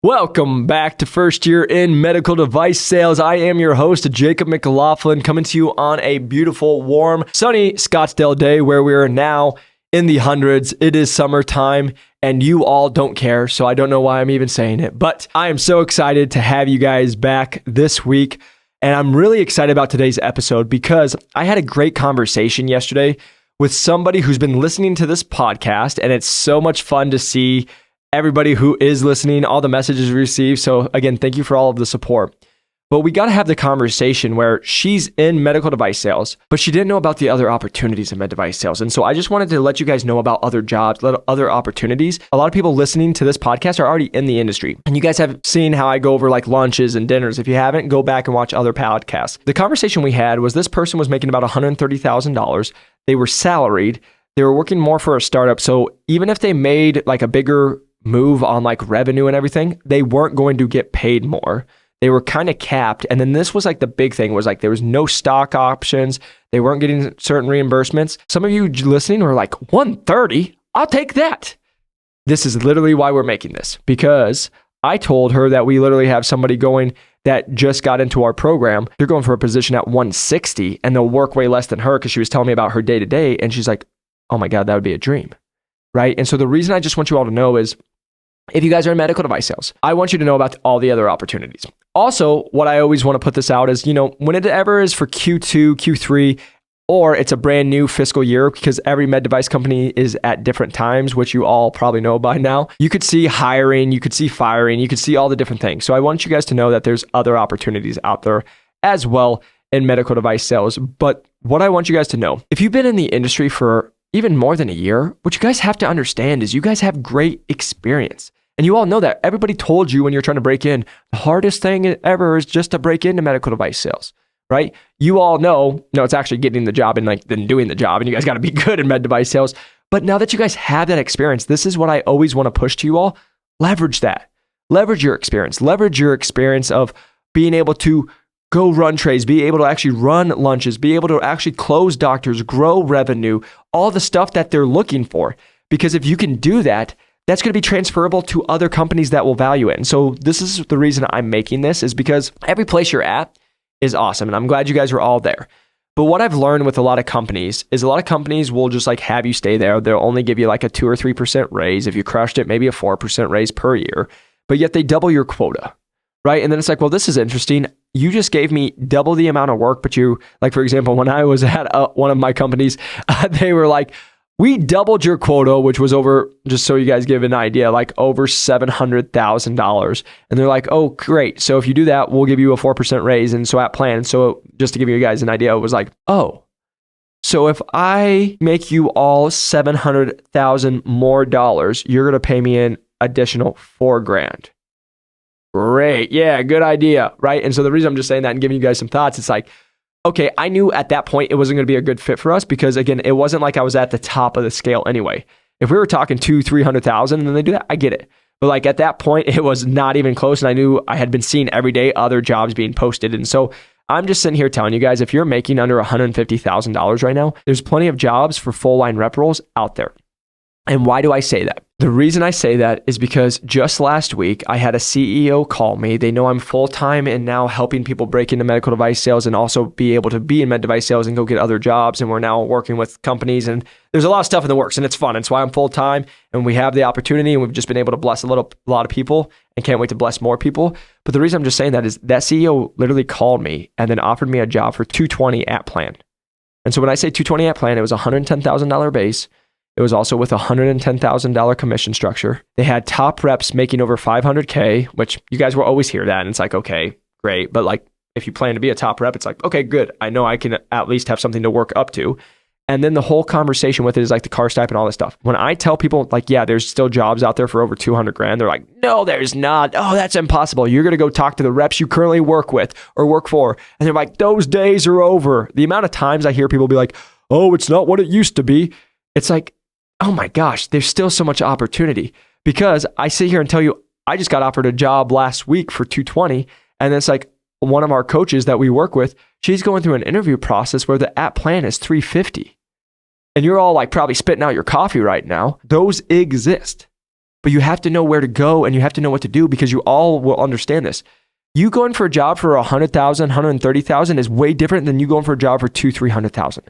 Welcome back to First Year in Medical Device Sales. I am your host, Jacob McLaughlin, coming to you on a beautiful, warm, sunny Scottsdale day where we are now in the hundreds. It is summertime and you all don't care, so I don't know why I'm even saying it, but I am so excited to have you guys back this week. And I'm really excited about today's episode because I had a great conversation yesterday with somebody who's been listening to this podcast, and it's so much fun to see everybody who is listening, all the messages we receive. So again, thank you for all of the support. But we got to have the conversation where she's in medical device sales, but she didn't know about the other opportunities in med device sales. And so I just wanted to let you guys know about other jobs, other opportunities. A lot of people listening to this podcast are already in the industry. And you guys have seen how I go over like lunches and dinners. If you haven't, go back and watch other podcasts. The conversation we had was this person was making about $130,000. They were salaried. They were working more for a startup. So even if they made like a bigger move on like revenue and everything, they weren't going to get paid more. They were kind of capped. And then this was like the big thing was like there was no stock options. They weren't getting certain reimbursements. Some of you listening were like, 130, I'll take that. This is literally why we're making this, because I told her that we literally have somebody going that just got into our program. They're going for a position at 160 and they'll work way less than her because she was telling me about her day to day. And she's like, oh my God, that would be a dream. Right. And so the reason I just want you all to know is if you guys are in medical device sales, I want you to know about all the other opportunities. Also, what I always want to put this out is, when it ever is for Q2, Q3, or it's a brand new fiscal year, because every med device company is at different times, which you all probably know by now. You could see hiring, you could see firing, you could see all the different things. So I want you guys to know that there's other opportunities out there as well in medical device sales. But what I want you guys to know, if you've been in the industry for even more than a year, what you guys have to understand is you guys have great experience. And you all know that. Everybody told you when you're trying to break in, the hardest thing ever is just to break into medical device sales, right? You all know, no, it's actually getting the job and then doing the job, and you guys got to be good in med device sales. But now that you guys have that experience, this is what I always want to push to you all. Leverage that. Leverage your experience. Leverage your experience of being able to go run trays, be able to actually run lunches, be able to actually close doctors, grow revenue, all the stuff that they're looking for. Because if you can do that, that's going to be transferable to other companies that will value it. And so this is the reason I'm making this, is because every place you're at is awesome. And I'm glad you guys are all there. But what I've learned with a lot of companies is a lot of companies will just like have you stay there. They'll only give you like a 2 or 3% raise. If you crushed it, maybe a 4% raise per year, but yet they double your quota, right? And then it's like, well, this is interesting. You just gave me double the amount of work, but you, like, for example, when I was at one of my companies, they were like, we doubled your quota, which was over, just so you guys give an idea, like over $700,000. And they're like, oh, great. So if you do that, we'll give you a 4% raise. And so at plan, so just to give you guys an idea, it was like, oh, so if I make you all $700,000 more dollars, you're going to pay me an additional $4,000. Great. Yeah, good idea. Right. And so the reason I'm just saying that and giving you guys some thoughts, it's like, okay, I knew at that point it wasn't going to be a good fit for us because, again, it wasn't like I was at the top of the scale anyway. If we were talking $200,000-$300,000 and then they do that, I get it. But like at that point, it was not even close. And I knew I had been seeing every day other jobs being posted. And so I'm just sitting here telling you guys, if you're making under $150,000 right now, there's plenty of jobs for full line rep roles out there. And why do I say that? The reason I say that is because just last week, I had a CEO call me. They know I'm full-time and now helping people break into medical device sales and also be able to be in med device sales and go get other jobs. And we're now working with companies and there's a lot of stuff in the works and it's fun. It's why I'm full-time and we have the opportunity and we've just been able to bless a lot of people and can't wait to bless more people. But the reason I'm just saying that is that CEO literally called me and then offered me a job for $220,000 at plan. And so when I say $220,000 at plan, it was a $110,000 base. It was also with a $110,000 commission structure. They had top reps making over $500K, which you guys will always hear that. And it's like, okay, great. But like, if you plan to be a top rep, it's like, okay, good. I know I can at least have something to work up to. And then the whole conversation with it is like the car stipend and all this stuff. When I tell people like, yeah, there's still jobs out there for over $200,000, they're like, no, there's not. Oh, that's impossible. You're going to go talk to the reps you currently work with or work for. And they're like, those days are over. The amount of times I hear people be like, oh, it's not what it used to be. It's like, oh my gosh, there's still so much opportunity because I sit here and tell you, I just got offered a job last week for $220,000. And it's like one of our coaches that we work with, she's going through an interview process where the at plan is $350,000. And you're all like probably spitting out your coffee right now. Those exist. but you have to know where to go and you have to know what to do because you all will understand this. You going for a job for 100,000, 130,000 is way different than you going for a job for 200,000, 300,000.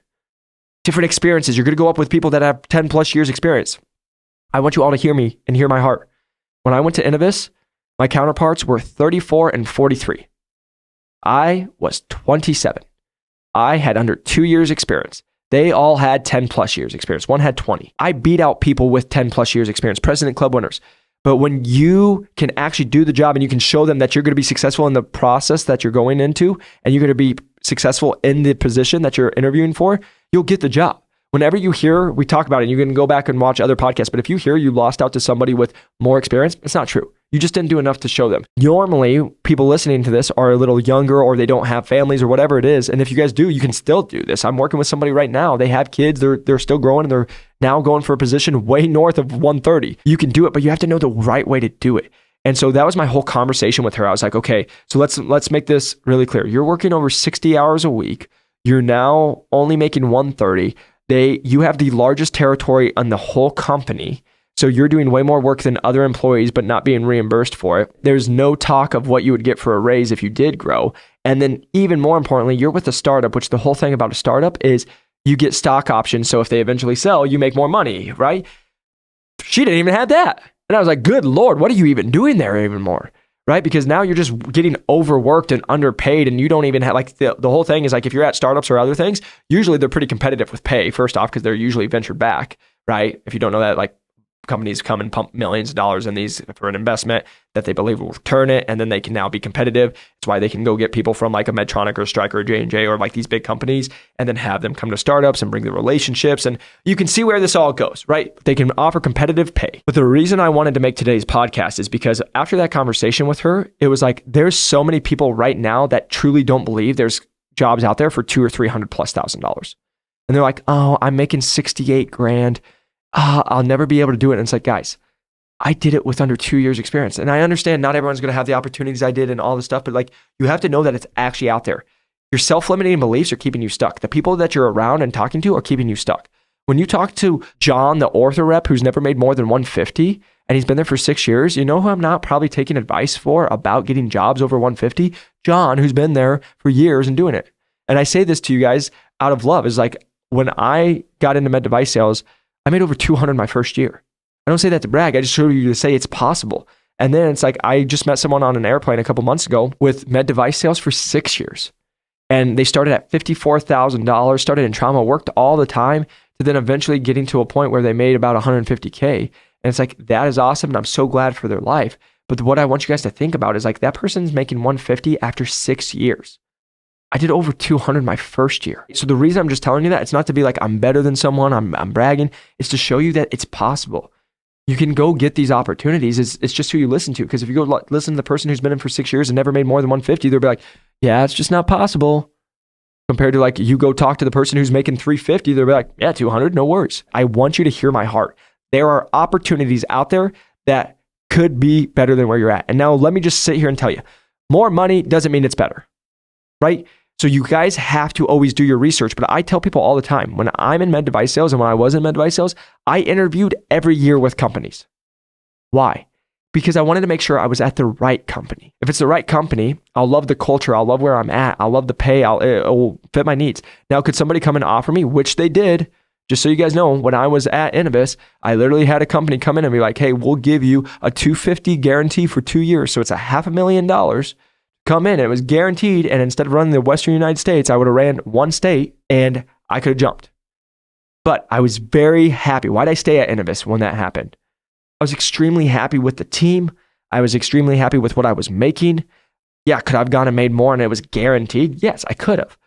Different experiences. You're going to go up with people that have 10 plus years experience. I want you all to hear me and hear my heart. When I went to Innovis, my counterparts were 34 and 43. I was 27. I had under 2 years experience. They all had 10 plus years experience. One had 20. I beat out people with 10 plus years experience, President Club winners. But when you can actually do the job and you can show them that you're going to be successful in the process that you're going into and you're going to be successful in the position that you're interviewing for, you'll get the job. Whenever you hear, we talk about it, you can go back and watch other podcasts, but if you hear you lost out to somebody with more experience, it's not true. You just didn't do enough to show them. Normally, people listening to this are a little younger or they don't have families or whatever it is. And if you guys do, you can still do this. I'm working with somebody right now. They have kids. They're still growing and they're now going for a position way north of 130. You can do it, but you have to know the right way to do it. And so that was my whole conversation with her. I was like, okay, so let's make this really clear. You're working over 60 hours a week. You're now only making 130. You have the largest territory on the whole company. So you're doing way more work than other employees, but not being reimbursed for it. There's no talk of what you would get for a raise if you did grow. And then even more importantly, you're with a startup, which the whole thing about a startup is you get stock options. So if they eventually sell, you make more money, right? She didn't even have that. And I was like, good Lord, what are you even doing there even more? Right? Because now you're just getting overworked and underpaid and you don't even have, like, the whole thing is like, if you're at startups or other things, usually they're pretty competitive with pay, first off, because they're usually venture back, right? If you don't know that, like, companies come and pump millions of dollars in these for an investment that they believe will return it, and then they can now be competitive. It's why they can go get people from like a Medtronic or Stryker or J&J or like these big companies and then have them come to startups and bring the relationships. And you can see where this all goes, right? They can offer competitive pay. But the reason I wanted to make today's podcast is because after that conversation with her, it was like, there's so many people right now that truly don't believe there's jobs out there for $200,000 or $300,000+. And they're like, oh, I'm making 68 grand. I'll never be able to do it. And it's like, guys, I did it with under 2 years experience. And I understand not everyone's going to have the opportunities I did and all this stuff, but like, you have to know that it's actually out there. Your self-limiting beliefs are keeping you stuck. The people that you're around and talking to are keeping you stuck. When you talk to John, the ortho rep, who's never made more than 150, and he's been there for 6 years, you know who I'm not probably taking advice for about getting jobs over 150? John, who's been there for years and doing it. And I say this to you guys out of love, is like, when I got into med device sales, I made over 200 my first year. I don't say that to brag. I just show you to say it's possible. And then it's like, I just met someone on an airplane a couple months ago with med device sales for 6 years. And they started at $54,000, started in trauma, worked all the time to then eventually getting to a point where they made about $150K. And it's like, that is awesome. And I'm so glad for their life. But what I want you guys to think about is like, that person's making 150 after 6 years. I did over 200 my first year. So the reason I'm just telling you that, it's not to be like I'm better than someone, I'm bragging. It's to show you that it's possible. You can go get these opportunities. It's just who you listen to. Because if you go listen to the person who's been in for 6 years and never made more than 150, they'll be like, yeah, it's just not possible. Compared to like, you go talk to the person who's making 350, they'll be like, yeah, 200, no worries. I want you to hear my heart. There are opportunities out there that could be better than where you're at. And now let me just sit here and tell you, more money doesn't mean it's better, right? So you guys have to always do your research. But I tell people all the time, when I'm in med device sales and when I was in med device sales, I interviewed every year with companies. Why? Because I wanted to make sure I was at the right company. If it's the right company, I'll love the culture. I'll love where I'm at. I'll love the pay. It will fit my needs. Now, could somebody come and offer me, which they did, just so you guys know, when I was at Innovis, I literally had a company come in and be like, hey, we'll give you a $250 guarantee for 2 years. So it's $500,000. Come in, and it was guaranteed. And instead of running the Western United States, I would have ran one state and I could have jumped. But I was very happy. Why did I stay at Innovis when that happened? I was extremely happy with the team. I was extremely happy with what I was making. Yeah, could I have gone and made more and it was guaranteed? Yes, I could have.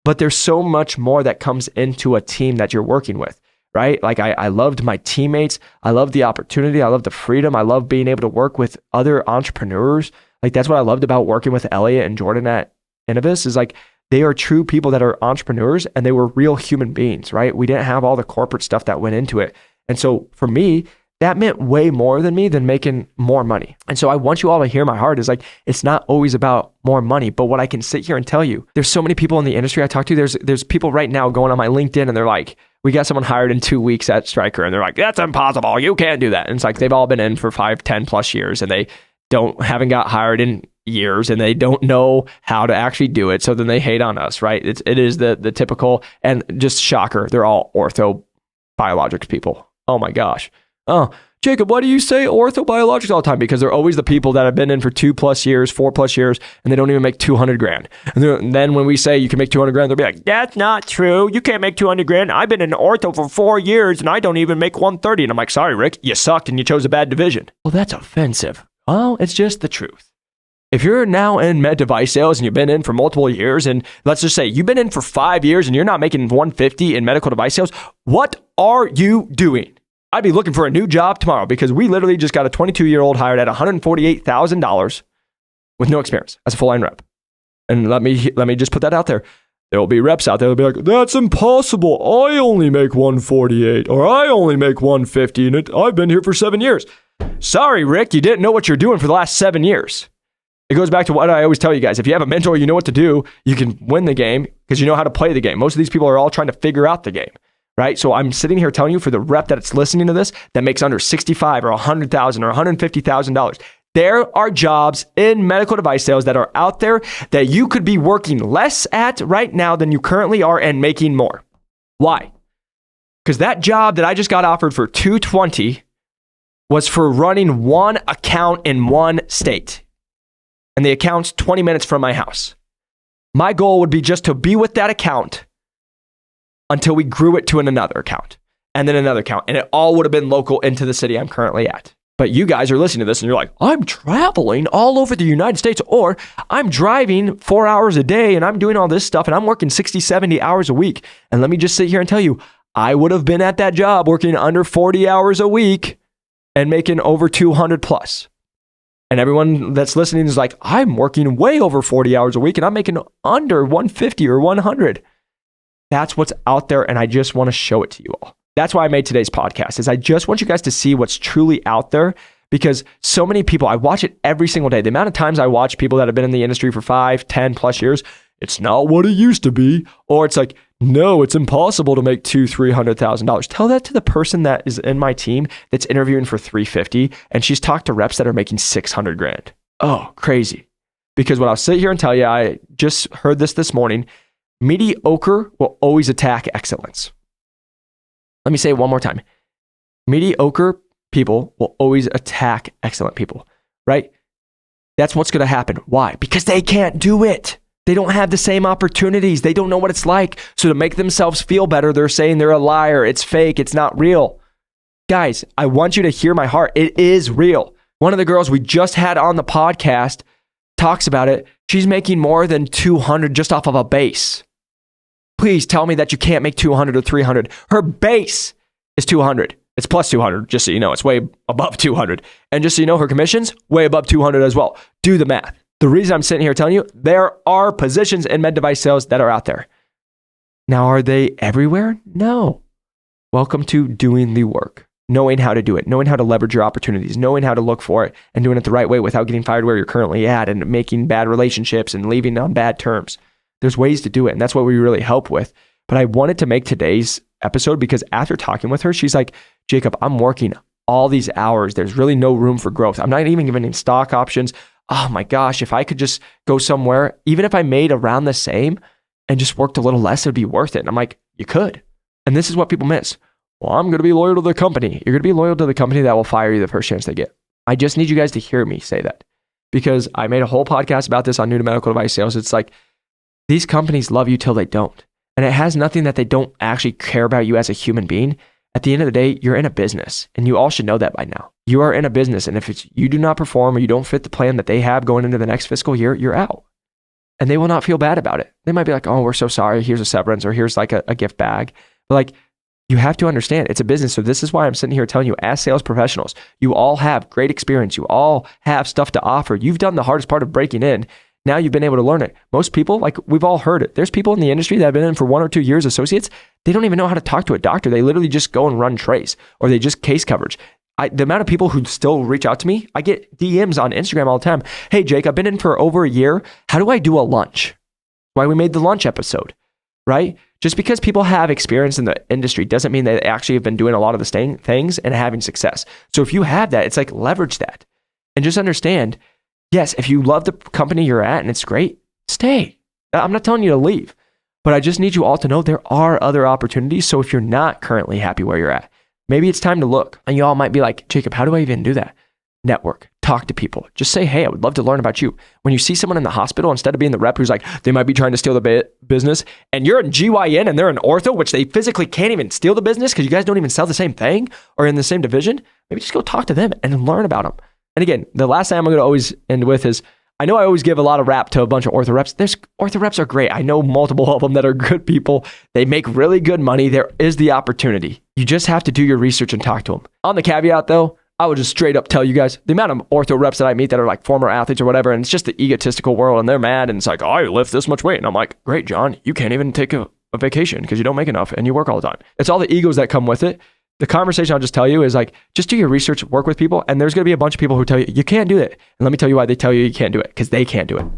But there's so much more that comes into a team that you're working with, right? Like I loved my teammates. I loved the opportunity. I loved the freedom. I love being able to work with other entrepreneurs. Like that's what I loved about working with Elliot and Jordan at Innovis, is like they are true people that are entrepreneurs and they were real human beings, right? We didn't have all the corporate stuff that went into it. And so for me, that meant way more than me than making more money. And so I want you all to hear my heart is like, it's not always about more money, but what I can sit here and tell you, there's so many people in the industry I talk to, there's people right now going on my LinkedIn and they're like, we got someone hired in 2 weeks at Stryker. And they're like, that's impossible. You can't do that. And it's like, they've all been in for 5, 10 plus years and they haven't got hired in years and they don't know how to actually do it. So then they hate on us, right? It is the typical, and just shocker, they're all orthobiologics people. Oh my gosh. Oh, Jacob, why do you say orthobiologics all the time? Because they're always the people that have been in for 2+ years, 4+ years, and they don't even make 200 grand. And then when we say you can make 200 grand, they'll be like, that's not true. You can't make 200 grand. I've been in ortho for 4 years and I don't even make 130. And I'm like, sorry, Rick, you sucked and you chose a bad division. Well, that's offensive. Well, it's just the truth. If you're now in med device sales and you've been in for multiple years, and let's just say you've been in for 5 years and you're not making 150 in medical device sales, what are you doing? I'd be looking for a new job tomorrow because we literally just got a 22-year-old hired at $148,000 with no experience as a full-line rep. And let me just put that out there. There will be reps out there that'll be like, that's impossible. I only make 148 or I only make 150 and I've been here for 7 years. Sorry, Rick, you didn't know what you're doing for the last 7 years. It goes back to what I always tell you guys. If you have a mentor, you know what to do, you can win the game because you know how to play the game. Most of these people are all trying to figure out the game. Right? So I'm sitting here telling you for the rep that's listening to this that makes under $65,000 or $100,000 or $150,000, there are jobs in medical device sales that are out there that you could be working less at right now than you currently are and making more. Why? Because that job that I just got offered for $220 was for running one account in one state. And the account's 20 minutes from my house. My goal would be just to be with that account until we grew it to another account and then another account. And it all would have been local into the city I'm currently at. But you guys are listening to this and you're like, I'm traveling all over the United States, or I'm driving 4 hours a day and I'm doing all this stuff and I'm working 60, 70 hours a week. And let me just sit here and tell you, I would have been at that job working under 40 hours a week and making over 200 plus. And everyone that's listening is like, I'm working way over 40 hours a week and I'm making under 150 or 100. That's what's out there, and I just want to show it to you all. That's why I made today's podcast, is I just want you guys to see what's truly out there, because so many people, I watch it every single day. The amount of times I watch people that have been in the industry for 5, 10 plus years, it's not what it used to be. Or it's like, no, it's impossible to make $200,000-$300,000. Tell that to the person that is in my team that's interviewing for $350, and she's talked to reps that are making $600 grand. Oh, crazy. Because what I'll sit here and tell you, I just heard this morning, mediocre will always attack excellence. Let me say it one more time. Mediocre people will always attack excellent people, right? That's what's going to happen. Why? Because they can't do it. They don't have the same opportunities. They don't know what it's like. So to make themselves feel better, they're saying they're a liar. It's fake. It's not real. Guys, I want you to hear my heart. It is real. One of the girls we just had on the podcast talks about it. She's making more than 200 just off of a base. Please tell me that you can't make 200 or 300. Her base is 200. It's plus 200, just so you know. It's way above 200. And just so you know, her commission's way above 200 as well. Do the math. The reason I'm sitting here telling you, there are positions in med device sales that are out there. Now, are they everywhere? No. Welcome to doing the work. Knowing how to do it, knowing how to leverage your opportunities, knowing how to look for it and doing it the right way without getting fired where you're currently at and making bad relationships and leaving on bad terms. There's ways to do it, and that's what we really help with. But I wanted to make today's episode because after talking with her, she's like, Jacob, I'm working all these hours. There's really no room for growth. I'm not even giving stock options. Oh my gosh, if I could just go somewhere, even if I made around the same and just worked a little less, it'd be worth it. And I'm like, you could. And this is what people miss. Well, I'm going to be loyal to the company. You're going to be loyal to the company that will fire you the first chance they get. I just need you guys to hear me say that because I made a whole podcast about this on new to medical device sales. It's like, these companies love you till they don't. And it has nothing that they don't actually care about you as a human being. At the end of the day, you're in a business and you all should know that by now. You are in a business. And if you do not perform or you don't fit the plan that they have going into the next fiscal year, you're out. And they will not feel bad about it. They might be like, oh, we're so sorry. Here's a severance or here's like a gift bag. But like, you have to understand it's a business. So this is why I'm sitting here telling you as sales professionals, you all have great experience. You all have stuff to offer. You've done the hardest part of breaking in. Now you've been able to learn it. Most people, like we've all heard it. There's people in the industry that have been in for 1 or 2 years, associates. They don't even know how to talk to a doctor. They literally just go and run trays or they just case coverage. The amount of people who still reach out to me, I get DMs on Instagram all the time. Hey, Jake, I've been in for over a year. How do I do a lunch? Why we made the lunch episode, right? Just because people have experience in the industry doesn't mean they actually have been doing a lot of the same things and having success. So if you have that, it's like leverage that and just understand, yes, if you love the company you're at and it's great, stay. I'm not telling you to leave, but I just need you all to know there are other opportunities. So if you're not currently happy where you're at, maybe it's time to look. And you all might be like, Jacob, how do I even do that? Network, talk to people. Just say, hey, I would love to learn about you. When you see someone in the hospital, instead of being the rep who's like, they might be trying to steal the business, and you're in GYN and they're in ortho, which they physically can't even steal the business because you guys don't even sell the ssame thing or in the same division, maybe just go talk to them and learn about them. And again, the last thing I'm going to always end with is, I know I always give a lot of rap to a bunch of ortho reps. Ortho reps are great. I know multiple of them that are good people. They make really good money. There is the opportunity. You just have to do your research and talk to them. On the caveat though, I would just straight up tell you guys, the amount of ortho reps that I meet that are like former athletes or whatever, and it's just the egotistical world and they're mad and it's like, oh, I lift this much weight. And I'm like, great, John, you can't even take a vacation because you don't make enough and you work all the time. It's all the egos that come with it. The conversation I'll just tell you is like, just do your research, work with people, and there's going to be a bunch of people who tell you, you can't do it. And let me tell you why they tell you can't do it, because they can't do it. You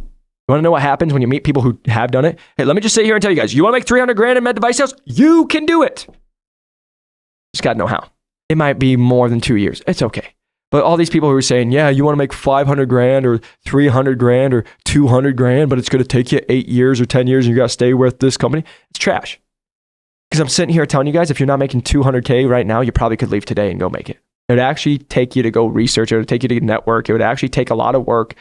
want to know what happens when you meet people who have done it? Hey, let me just sit here and tell you guys, you want to make 300 grand in med device sales? You can do it. Just got to know how. It might be more than 2 years. It's okay. But all these people who are saying, yeah, you want to make 500 grand or 300 grand or 200 grand, but it's going to take you 8 years or 10 years and you got to stay with this company. It's trash. Because I'm sitting here telling you guys, if you're not making 200K right now, you probably could leave today and go make it. It would actually take you to go research. It would take you to network. It would actually take a lot of work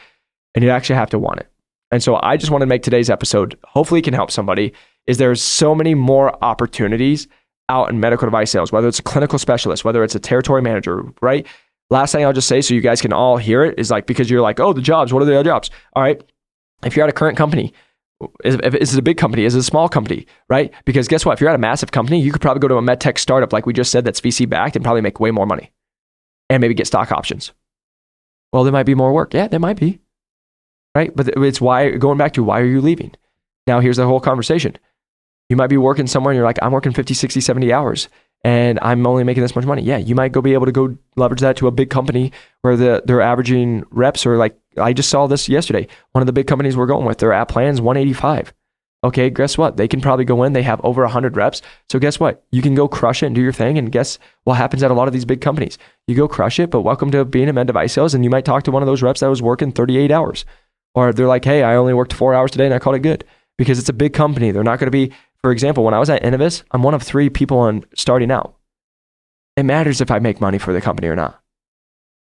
and you'd actually have to want it. And so I just want to make today's episode, hopefully it can help somebody, is there's so many more opportunities out in medical device sales, whether it's a clinical specialist, whether it's a territory manager, right? Last thing I'll just say so you guys can all hear it is like, because you're like, oh, the jobs, what are the other jobs? All right. If you're at a current company, is it a big company? Is it a small company? Right? Because guess what? If you're at a massive company, you could probably go to a med tech startup like we just said that's VC backed and probably make way more money and maybe get stock options. Well, there might be more work. Yeah, there might be. Right? But it's why, going back to why are you leaving? Now, here's the whole conversation. You might be working somewhere and you're like, I'm working 50, 60, 70 hours and I'm only making this much money. Yeah, you might be able to go leverage that to a big company where they're averaging reps or like, I just saw this yesterday. One of the big companies we're going with, their app plan's 185. Okay, guess what? They can probably go in. They have over 100 reps. So guess what? You can go crush it and do your thing. And guess what happens at a lot of these big companies? You go crush it, but welcome to being a med device sales. And you might talk to one of those reps that was working 38 hours. Or they're like, hey, I only worked 4 hours today and I called it good. Because it's a big company. They're not going to be, for example, when I was at Innovis, I'm one of 3 people on starting out. It matters if I make money for the company or not.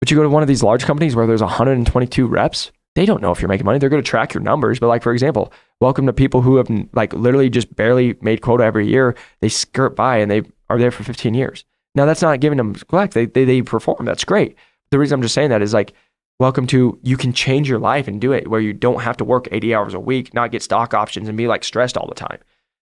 But you go to one of these large companies where there's 122 reps, they don't know if you're making money. They're going to track your numbers. But like, for example, welcome to people who have like literally just barely made quota every year. They skirt by and they are there for 15 years. Now that's not giving them neglect. They perform. That's great. The reason I'm just saying that is like, welcome to, you can change your life and do it where you don't have to work 80 hours a week, not get stock options and be like stressed all the time.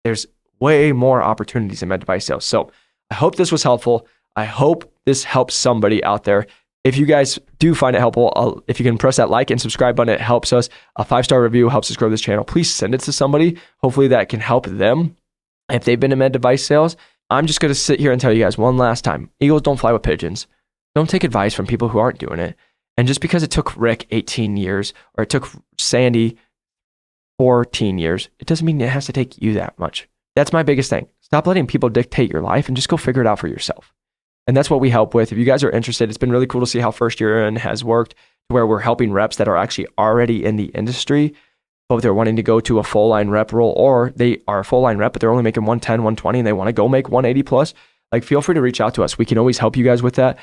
There's way more opportunities in med device sales. So I hope this was helpful. I hope this helps somebody out there. If you guys do find it helpful, if you can press that like and subscribe button, it helps us. A 5-star review helps us grow this channel. Please send it to somebody. Hopefully that can help them. If they've been in med device sales, I'm just going to sit here and tell you guys one last time. Eagles don't fly with pigeons. Don't take advice from people who aren't doing it. And just because it took Rick 18 years or it took Sandy 14 years, it doesn't mean it has to take you that much. That's my biggest thing. Stop letting people dictate your life and just go figure it out for yourself. And that's what we help with. If you guys are interested, it's been really cool to see how first year in has worked, where we're helping reps that are actually already in the industry, but they're wanting to go to a full line rep role, or they are a full line rep, but they're only making 110, 120, and they want to go make 180 plus. Like, feel free to reach out to us. We can always help you guys with that.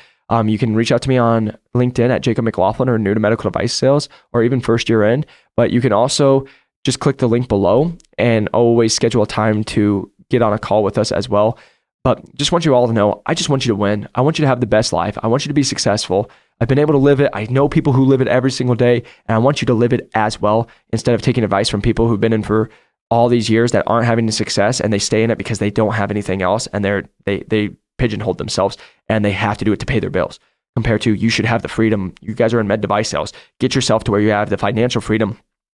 You can reach out to me on LinkedIn at Jacob McLaughlin or New to Medical Device Sales, or even first year in. But you can also just click the link below and always schedule a time to get on a call with us as well. But just want you all to know, I just want you to win. I want you to have the best life. I want you to be successful. I've been able to live it. I know people who live it every single day, and I want you to live it as well, instead of taking advice from people who've been in for all these years that aren't having the success, and they stay in it because they don't have anything else, and they pigeonhole themselves and they have to do it to pay their bills. Compared to, you should have the freedom. You guys are in med device sales. Get yourself to where you have the financial freedom,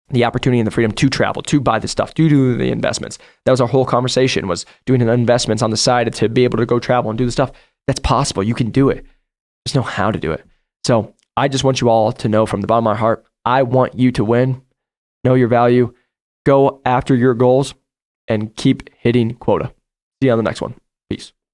the opportunity and the freedom to travel, to buy the stuff, to do the investments. That was our whole conversation, was doing investments on the side to be able to go travel and do the stuff. That's possible. You can do it. just know how to do it. So I just want you all to know from the bottom of my heart, I want you to win, know your value, go after your goals, and keep hitting quota. See you on the next one. Peace.